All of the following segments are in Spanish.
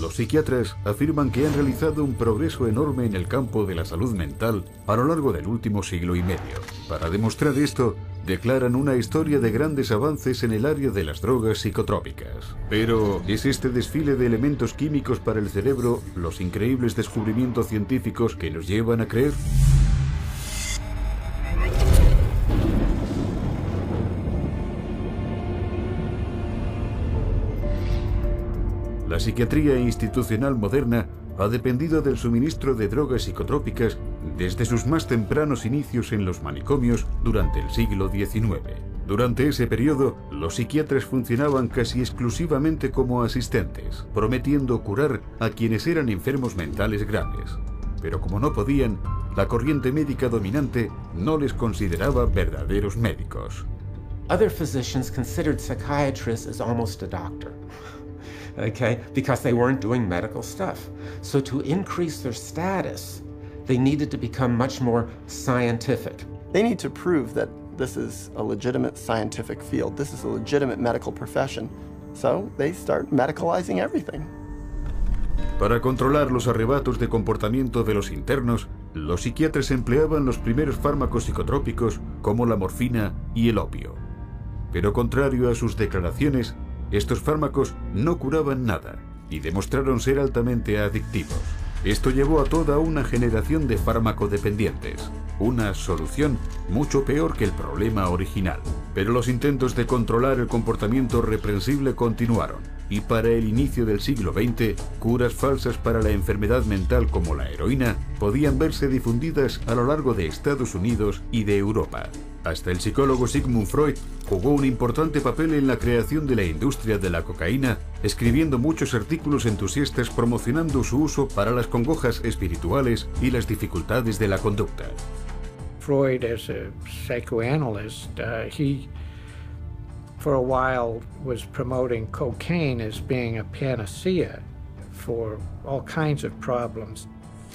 Los psiquiatras afirman que han realizado un progreso enorme en el campo de la salud mental a lo largo del último siglo y medio. Para demostrar esto, declaran una historia de grandes avances en el área de las drogas psicotrópicas. Pero, ¿es este desfile de elementos químicos para el cerebro los increíbles descubrimientos científicos que nos llevan a creer? La psiquiatría institucional moderna ha dependido del suministro de drogas psicotrópicas desde sus más tempranos inicios en los manicomios durante el siglo XIX. Durante ese periodo, los psiquiatras funcionaban casi exclusivamente como asistentes, prometiendo curar a quienes eran enfermos mentales graves. Pero como no podían, la corriente médica dominante no les consideraba verdaderos médicos. Other physicians considered psychiatrists as almost a doctor. Okay, because they weren't doing medical stuff. So to increase their status, they needed to become much more scientific. They need to prove that this is a legitimate scientific field. This is a legitimate medical profession. So they start medicalizing everything. Para controlar los arrebatos de comportamiento de los internos, los psiquiatras empleaban los primeros fármacos psicotrópicos como la morfina y el opio. Pero contrario a sus declaraciones, estos fármacos no curaban nada y demostraron ser altamente adictivos. Esto llevó a toda una generación de fármacodependientes, una solución mucho peor que el problema original. Pero los intentos de controlar el comportamiento reprensible continuaron, y para el inicio del siglo XX, curas falsas para la enfermedad mental como la heroína podían verse difundidas a lo largo de Estados Unidos y de Europa. Hasta el psicólogo Sigmund Freud jugó un importante papel en la creación de la industria de la cocaína, escribiendo muchos artículos entusiastas promocionando su uso para las congojas espirituales y las dificultades de la conducta. Freud, as a psychoanalyst, he for a while was promoting cocaine as being a panacea for all kinds of problems.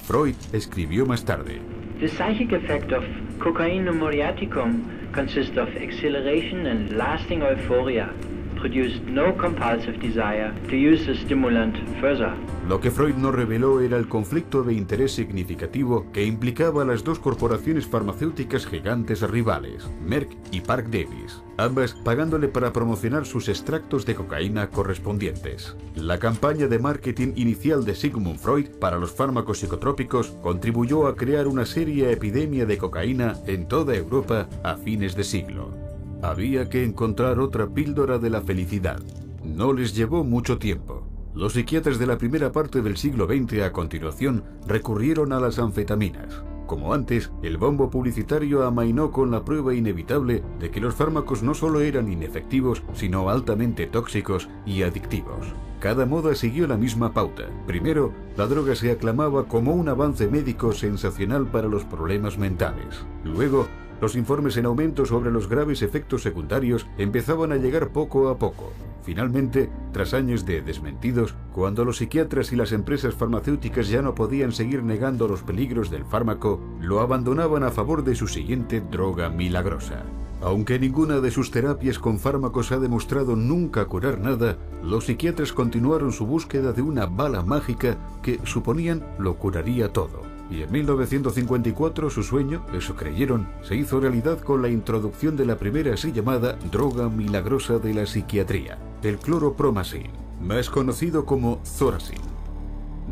Freud escribió más tarde: The psychic effect of cocainum muriaticum consists of exhilaration and lasting euphoria, produced no compulsive desire to use the stimulant further. Lo que Freud no reveló era el conflicto de interés significativo que implicaba a las dos corporaciones farmacéuticas gigantes rivales, Merck y Parke Davis, ambas pagándole para promocionar sus extractos de cocaína correspondientes. La campaña de marketing inicial de Sigmund Freud para los fármacos psicotrópicos contribuyó a crear una seria epidemia de cocaína en toda Europa a fines de siglo. Había que encontrar otra píldora de la felicidad. No les llevó mucho tiempo. Los psiquiatras de la primera parte del siglo XX a continuación recurrieron a las anfetaminas. Como antes, el bombo publicitario amainó con la prueba inevitable de que los fármacos no solo eran inefectivos, sino altamente tóxicos y adictivos. Cada moda siguió la misma pauta. Primero, la droga se aclamaba como un avance médico sensacional para los problemas mentales. Luego, los informes en aumento sobre los graves efectos secundarios empezaban a llegar poco a poco. Finalmente, tras años de desmentidos, cuando los psiquiatras y las empresas farmacéuticas ya no podían seguir negando los peligros del fármaco, lo abandonaban a favor de su siguiente droga milagrosa. Aunque ninguna de sus terapias con fármacos ha demostrado nunca curar nada, los psiquiatras continuaron su búsqueda de una bala mágica que, suponían, lo curaría todo. Y en 1954 su sueño, eso creyeron, se hizo realidad con la introducción de la primera así llamada droga milagrosa de la psiquiatría, el cloropromazine, más conocido como Thorazine.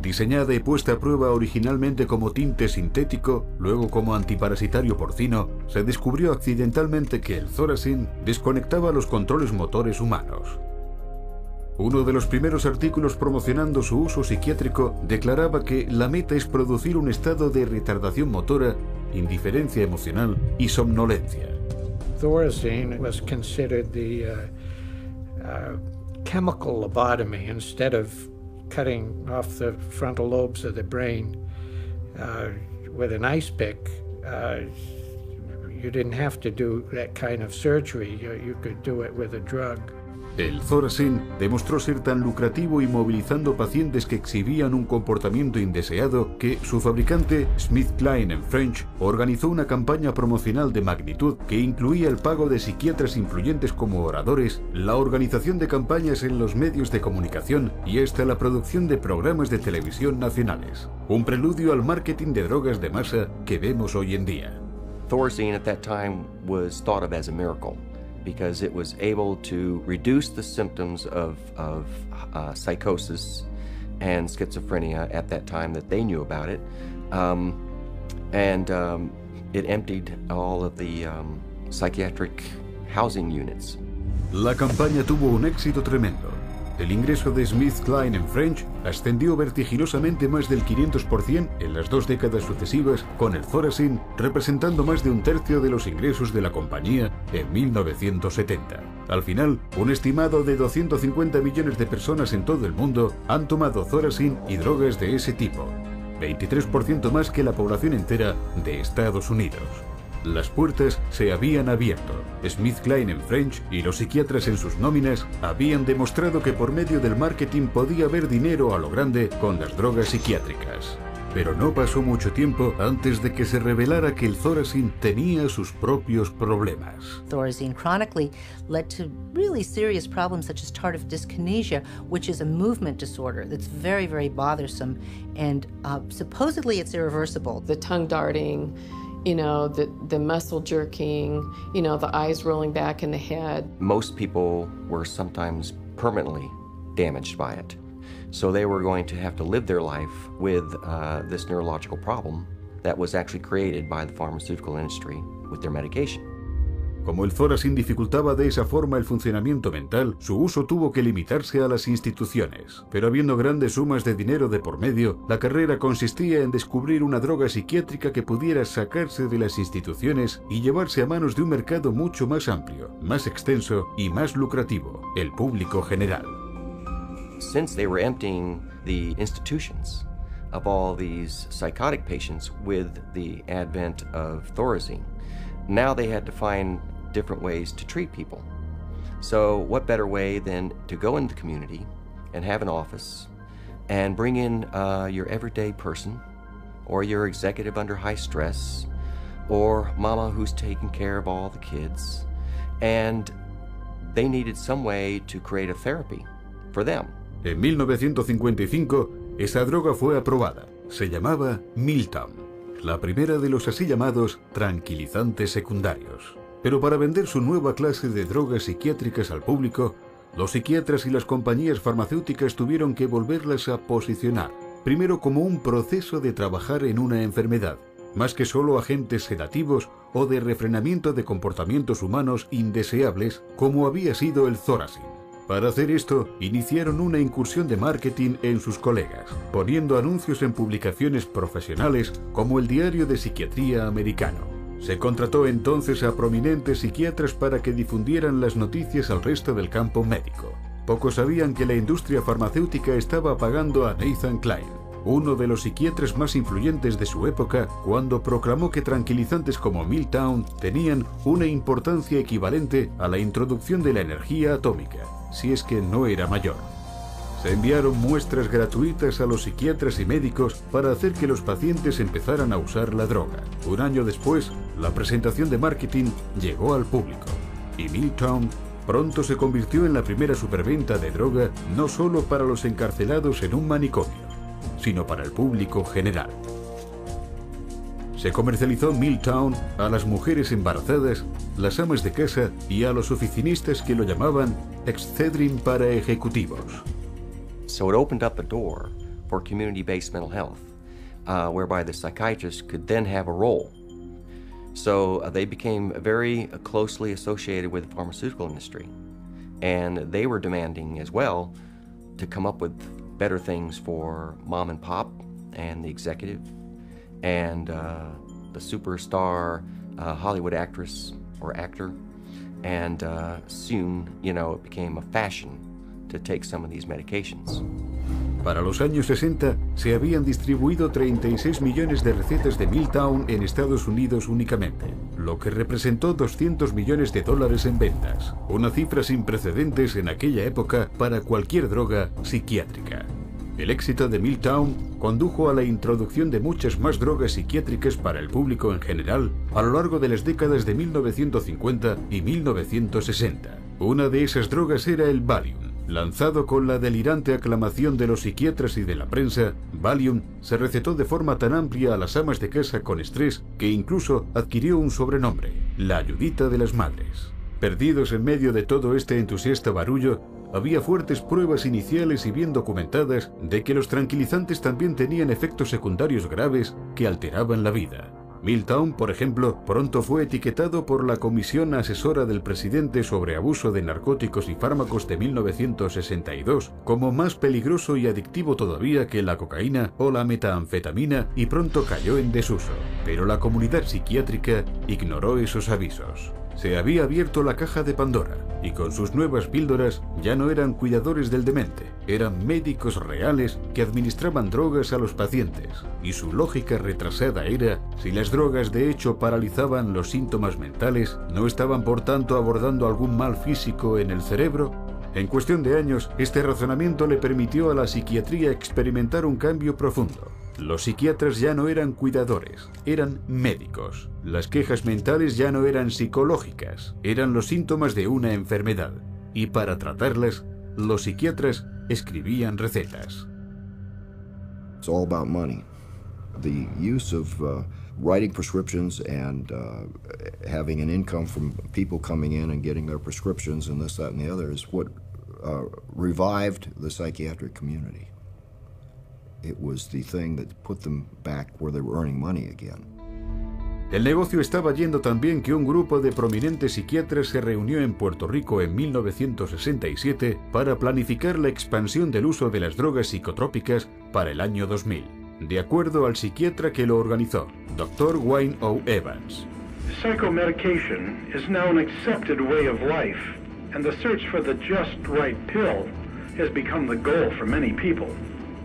Diseñada y puesta a prueba originalmente como tinte sintético, luego como antiparasitario porcino, se descubrió accidentalmente que el Thorazine desconectaba los controles motores humanos. Uno de los primeros artículos promocionando su uso psiquiátrico declaraba que la meta es producir un estado de retardación motora, indiferencia emocional y somnolencia. Thorazine was considered the chemical lobotomy. Instead of cutting off the frontal lobes of the brain with an ice pick, you didn't have to do that kind of surgery. You could do it with a drug. El Thorazine demostró ser tan lucrativo inmovilizando pacientes que exhibían un comportamiento indeseado que su fabricante, SmithKline French, organizó una campaña promocional de magnitud que incluía el pago de psiquiatras influyentes como oradores, la organización de campañas en los medios de comunicación y hasta la producción de programas de televisión nacionales. Un preludio al marketing de drogas de masa que vemos hoy en día. Thorazine at that time was thought of as a miracle, because it was able to reduce the symptoms of psychosis and schizophrenia at that time that they knew about it. It emptied all of the psychiatric housing units. La campaña tuvo un éxito tremendo. El ingreso de SmithKline French ascendió vertiginosamente más del 500% en las 2 décadas sucesivas, con el Thorazine representando más de un tercio de los ingresos de la compañía en 1970. Al final, un estimado de 250 millones de personas en todo el mundo han tomado Thorazine y drogas de ese tipo, 23% más que la población entera de Estados Unidos. Las puertas se habían abierto. SmithKline French y los psiquiatras en sus nóminas habían demostrado que por medio del marketing podía haber dinero a lo grande con las drogas psiquiátricas. Pero no pasó mucho tiempo antes de que se revelara que el Thorazine tenía sus propios problemas. Thorazine chronically led to really serious problems such as tardive dyskinesia, which is a movement disorder that's very, very bothersome, and supposedly it's irreversible. The tongue darting, the muscle jerking, the eyes rolling back in the head. Most people were sometimes permanently damaged by it. So they were going to have to live their life with this neurological problem that was actually created by the pharmaceutical industry with their medication. Como el Thorazine dificultaba de esa forma el funcionamiento mental, su uso tuvo que limitarse a las instituciones. Pero habiendo grandes sumas de dinero de por medio, la carrera consistía en descubrir una droga psiquiátrica que pudiera sacarse de las instituciones y llevarse a manos de un mercado mucho más amplio, más extenso y más lucrativo, el público general. Since they were emptying the institutions of all these psychotic patients with the advent of Thorazine, now they had to find different ways to treat people. So what better way than to go into the community and have an office and bring in your everyday person or your executive under high stress or mama who's taking care of all the kids, and they needed some way to create a therapy for them. En 1955, esa droga fue aprobada. Se llamaba Miltown, la primera de los así llamados tranquilizantes secundarios. Pero para vender su nueva clase de drogas psiquiátricas al público, los psiquiatras y las compañías farmacéuticas tuvieron que volverlas a posicionar, primero como un proceso de trabajar en una enfermedad, más que solo agentes sedativos o de refrenamiento de comportamientos humanos indeseables, como había sido el Thorazine. Para hacer esto, iniciaron una incursión de marketing en sus colegas, poniendo anuncios en publicaciones profesionales como el Diario de Psiquiatría Americano. Se contrató entonces a prominentes psiquiatras para que difundieran las noticias al resto del campo médico. Pocos sabían que la industria farmacéutica estaba pagando a Nathan Kline, uno de los psiquiatras más influyentes de su época, cuando proclamó que tranquilizantes como Miltown tenían una importancia equivalente a la introducción de la energía atómica, si es que no era mayor. Se enviaron muestras gratuitas a los psiquiatras y médicos para hacer que los pacientes empezaran a usar la droga. Un año después, la presentación de marketing llegó al público, y Miltown pronto se convirtió en la primera superventa de droga no solo para los encarcelados en un manicomio, sino para el público general. Se comercializó Miltown a las mujeres embarazadas, las amas de casa y a los oficinistas que lo llamaban Excedrin para ejecutivos. So it opened up a door for community-based mental health, whereby the psychiatrist could then have a role. So they became very closely associated with the pharmaceutical industry, and they were demanding as well to come up with better things for mom and pop and the executive and the superstar Hollywood actress or actor, and soon, it became a fashion to take some of these medications. Para los años 60 se habían distribuido 36 millones de recetas de Miltown en Estados Unidos únicamente, lo que representó 200 millones de dólares en ventas, una cifra sin precedentes en aquella época para cualquier droga psiquiátrica. El éxito de Miltown condujo a la introducción de muchas más drogas psiquiátricas para el público en general a lo largo de las décadas de 1950 y 1960. Una de esas drogas era el Valium. Lanzado con la delirante aclamación de los psiquiatras y de la prensa, Valium se recetó de forma tan amplia a las amas de casa con estrés que incluso adquirió un sobrenombre, la ayudita de las madres. Perdidos en medio de todo este entusiasta barullo, había fuertes pruebas iniciales y bien documentadas de que los tranquilizantes también tenían efectos secundarios graves que alteraban la vida. Miltown, por ejemplo, pronto fue etiquetado por la Comisión Asesora del Presidente sobre Abuso de Narcóticos y Fármacos de 1962 como más peligroso y adictivo todavía que la cocaína o la metanfetamina y pronto cayó en desuso. Pero la comunidad psiquiátrica ignoró esos avisos. Se había abierto la caja de Pandora y con sus nuevas píldoras ya no eran cuidadores del demente, eran médicos reales que administraban drogas a los pacientes. Y su lógica retrasada era, si las drogas de hecho paralizaban los síntomas mentales, ¿no estaban por tanto abordando algún mal físico en el cerebro? En cuestión de años, este razonamiento le permitió a la psiquiatría experimentar un cambio profundo. Los psiquiatras ya no eran cuidadores, eran médicos. Las quejas mentales ya no eran psicológicas, eran los síntomas de una enfermedad. Y para tratarlas, los psiquiatras escribían recetas. It's all about money. The use of writing prescriptions and having an income from people coming in and getting their prescriptions and this, that, and the other is what revived the psychiatric community. It was the thing that put them back where they were earning money again. El negocio estaba yendo tan bien que un grupo de prominentes psiquiatras se reunió en Puerto Rico en 1967 para planificar la expansión del uso de las drogas psicotrópicas para el año 2000, de acuerdo al psiquiatra que lo organizó, Dr. Wayne O. Evans. Psychomedication is now an accepted way of life, and the search for the just right pill has become the goal for many people.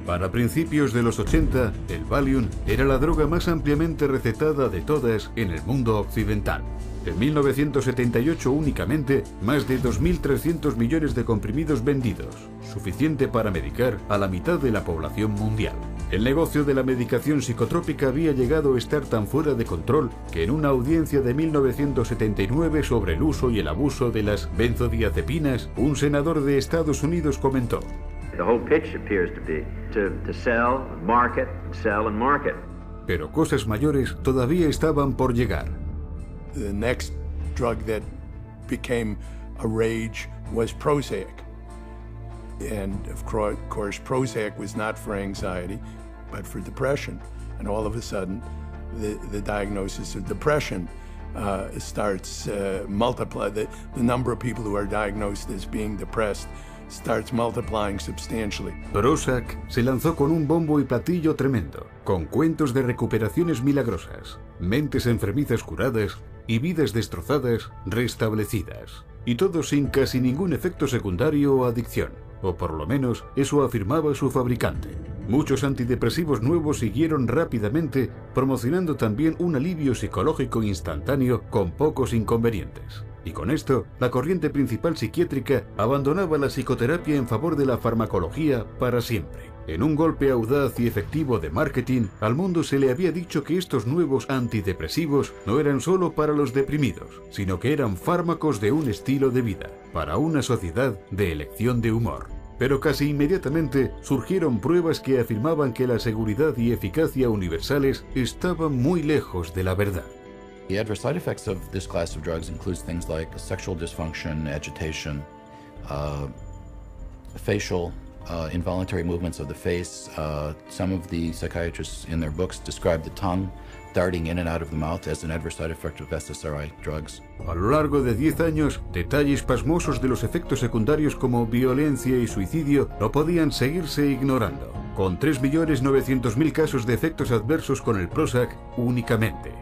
Para principios de los 80, el Valium era la droga más ampliamente recetada de todas en el mundo occidental. En 1978 únicamente, más de 2.300 millones de comprimidos vendidos, suficiente para medicar a la mitad de la población mundial. El negocio de la medicación psicotrópica había llegado a estar tan fuera de control que en una audiencia de 1979 sobre el uso y el abuso de las benzodiazepinas, un senador de Estados Unidos comentó: The whole pitch appears to be to sell, sell and market. Pero cosas mayores todavía estaban por llegar. The next drug that became a rage was Prozac. And of course, Prozac was not for anxiety, but for depression. And all of a sudden, the diagnosis of depression starts multiply. The number of people who are diagnosed as being depressed starts multiplying substantially. Prozac se lanzó con un bombo y platillo tremendo, con cuentos de recuperaciones milagrosas, mentes enfermizas curadas y vidas destrozadas restablecidas. Y todo sin casi ningún efecto secundario o adicción, o por lo menos eso afirmaba su fabricante. Muchos antidepresivos nuevos siguieron rápidamente, promocionando también un alivio psicológico instantáneo con pocos inconvenientes. Y con esto, la corriente principal psiquiátrica abandonaba la psicoterapia en favor de la farmacología para siempre. En un golpe audaz y efectivo de marketing, al mundo se le había dicho que estos nuevos antidepresivos no eran solo para los deprimidos, sino que eran fármacos de un estilo de vida, para una sociedad de elección de humor. Pero casi inmediatamente surgieron pruebas que afirmaban que la seguridad y eficacia universales estaban muy lejos de la verdad. The adverse side effects of this class of drugs includes things like sexual dysfunction, agitation, facial involuntary movements of the face. Some of the psychiatrists in their books describe the tongue darting in and out of the mouth as an adverse side effect of SSRI drugs. A lo largo de 10 años, detalles pasmosos de los efectos secundarios como violencia y suicidio no podían seguirse ignorando, con 3.900.000 casos de efectos adversos con el Prozac únicamente.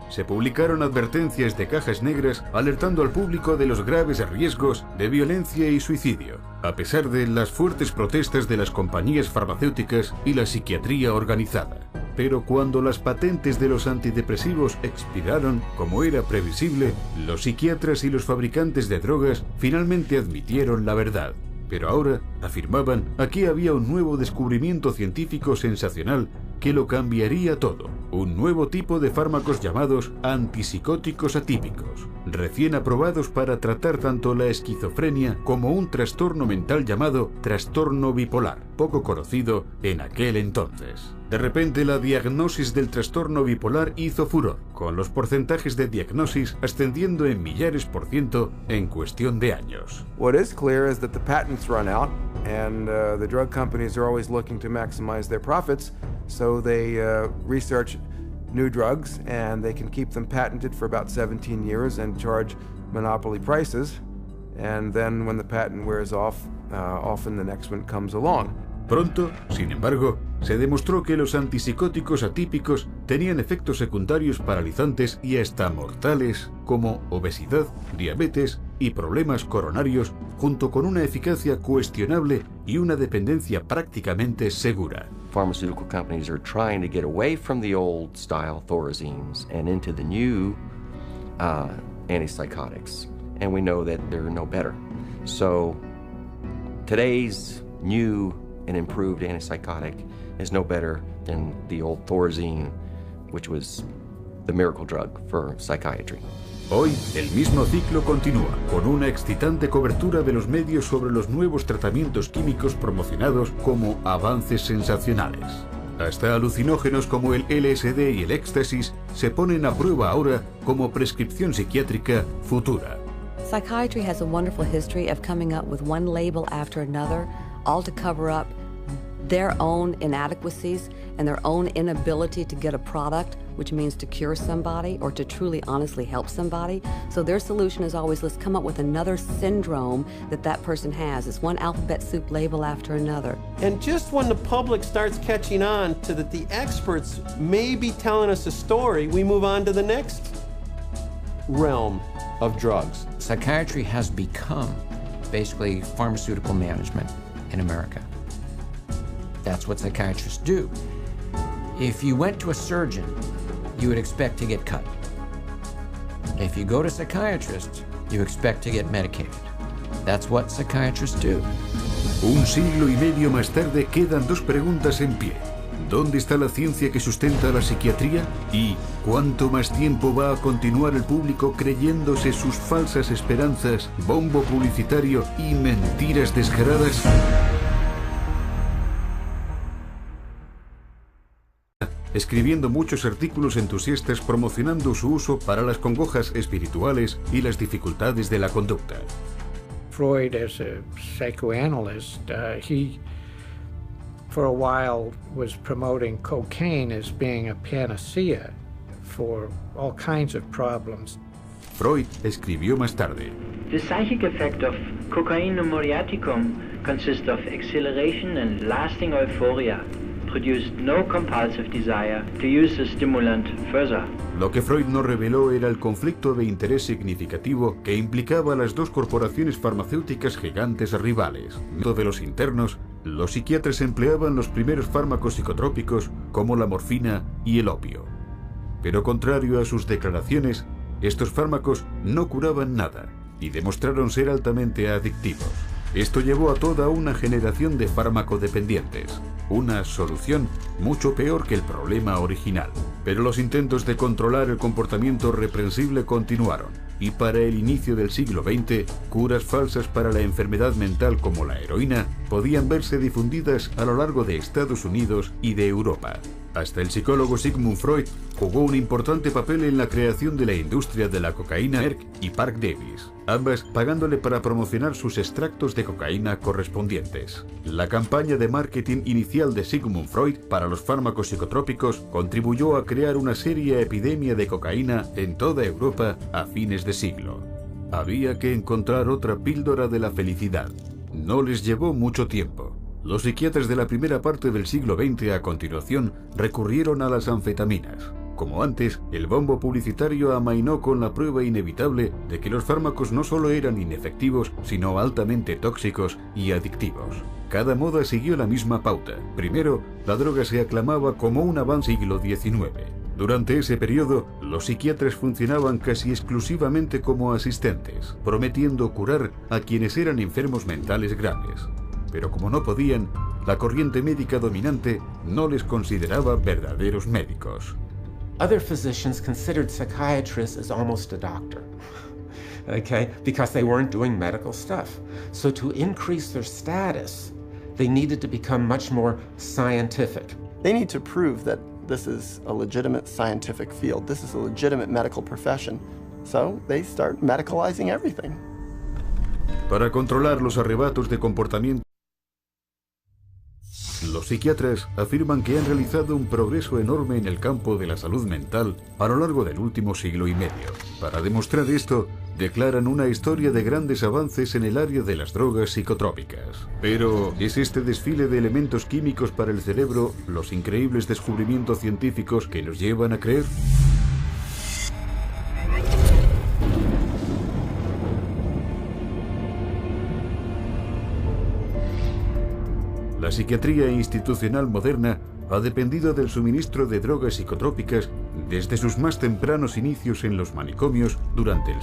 se publicaron advertencias de cajas negras alertando al público de los graves riesgos de violencia y suicidio, a pesar de las fuertes protestas de las compañías farmacéuticas y la psiquiatría organizada. Pero cuando las patentes de los antidepresivos expiraron, como era previsible, los psiquiatras y los fabricantes de drogas finalmente admitieron la verdad. Pero ahora, afirmaban, aquí había un nuevo descubrimiento científico sensacional que lo cambiaría todo. Un nuevo tipo de fármacos llamados antipsicóticos atípicos, recién aprobados para tratar tanto la esquizofrenia como un trastorno mental llamado trastorno bipolar, poco conocido en aquel entonces. De repente la diagnosis del trastorno bipolar hizo furor, con los porcentajes de diagnosis ascendiendo en millares por ciento en cuestión de años. What is clear is that the patents run out, and the drug companies are always looking to maximize their profits, so they research new drugs, and they can keep them patented for about 17 years and charge monopoly prices, and then when the patent wears off, often the next one comes along. Pronto, sin embargo, se demostró que los antipsicóticos atípicos tenían efectos secundarios paralizantes y hasta mortales, como obesidad, diabetes y problemas coronarios, junto con una eficacia cuestionable y una dependencia prácticamente segura. Pharmaceutical companies are trying to get away from the old style Thorazines and into the new antipsychotics, and we know that they're no better. So today's new and improved antipsychotic is no better than the old Thorazine, which was the miracle drug for psychiatry. Hoy, el mismo ciclo continúa, con una excitante cobertura de los medios sobre los nuevos tratamientos químicos promocionados como avances sensacionales. Hasta alucinógenos como el LSD y el éxtasis se ponen a prueba ahora como prescripción psiquiátrica futura. Psychiatry has a wonderful history of coming up with one label after another, all to cover up their own inadequacies and their own inability to get a product, which means to cure somebody or to truly honestly help somebody. So their solution is always, let's come up with another syndrome that person has. It's one alphabet soup label after another. And just when the public starts catching on to that the experts may be telling us a story, we move on to the next realm of drugs. Psychiatry has become basically pharmaceutical management in America. That's what psychiatrists do. If you went to a surgeon, you would expect to get cut. If you go to a psychiatrist, you expect to get medicated. That's what psychiatrists do. Un siglo y medio más tarde quedan dos preguntas en pie. ¿Dónde está la ciencia que sustenta la psiquiatría? ¿Y cuánto más tiempo va a continuar el público creyéndose sus falsas esperanzas, bombo publicitario y mentiras descaradas? Escribiendo muchos artículos entusiastas promocionando su uso para las congojas espirituales y las dificultades de la conducta. Freud, as a psychoanalyst, he for a while was promoting cocaine as being a panacea for all kinds of problems. Freud escribió más tarde: The psychic effect of cocainum muriaticum consists of exhilaration and lasting euphoria, produced no compulsive desire to use the stimulant further. Lo que Freud no reveló era el conflicto de interés significativo que implicaba a las dos corporaciones farmacéuticas gigantes rivales. De los internos, los psiquiatras empleaban los primeros fármacos psicotrópicos como la morfina y el opio. Pero contrario a sus declaraciones, estos fármacos no curaban nada y demostraron ser altamente adictivos. Esto llevó a toda una generación de fármacodependientes, una solución mucho peor que el problema original. Pero los intentos de controlar el comportamiento reprensible continuaron, y para el inicio del siglo XX, curas falsas para la enfermedad mental como la heroína podían verse difundidas a lo largo de Estados Unidos y de Europa. Hasta el psicólogo Sigmund Freud jugó un importante papel en la creación de la industria de la cocaína, Merck y Park Davis, ambas pagándole para promocionar sus extractos de cocaína correspondientes. La campaña de marketing inicial de Sigmund Freud para los fármacos psicotrópicos contribuyó a crear una seria epidemia de cocaína en toda Europa a fines de siglo. Había que encontrar otra píldora de la felicidad. No les llevó mucho tiempo. Los psiquiatras de la primera parte del siglo XX a continuación recurrieron a las anfetaminas. Como antes, el bombo publicitario amainó con la prueba inevitable de que los fármacos no solo eran inefectivos, sino altamente tóxicos y adictivos. Cada moda siguió la misma pauta. Primero, la droga se aclamaba como un avance del siglo XIX. Durante ese periodo, los psiquiatras funcionaban casi exclusivamente como asistentes, prometiendo curar a quienes eran enfermos mentales graves. Pero como no podían, la corriente médica dominante no les consideraba verdaderos médicos. Other physicians considered psychiatrists as almost a doctor, okay, because they weren't doing medical stuff. So to increase their status, they needed to become much more scientific. They need to prove that this is a legitimate scientific field. This is a legitimate medical profession. So they start medicalizing everything. Para controlar los arrebatos de comportamiento, los psiquiatras afirman que han realizado un progreso enorme en el campo de la salud mental a lo largo del último siglo y medio. Para demostrar esto, declaran una historia de grandes avances en el área de las drogas psicotrópicas. Pero, ¿es este desfile de elementos químicos para el cerebro los increíbles descubrimientos científicos que nos llevan a creer? La psiquiatría institucional moderna ha dependido del suministro de drogas psicotrópicas desde sus más tempranos inicios en los manicomios durante el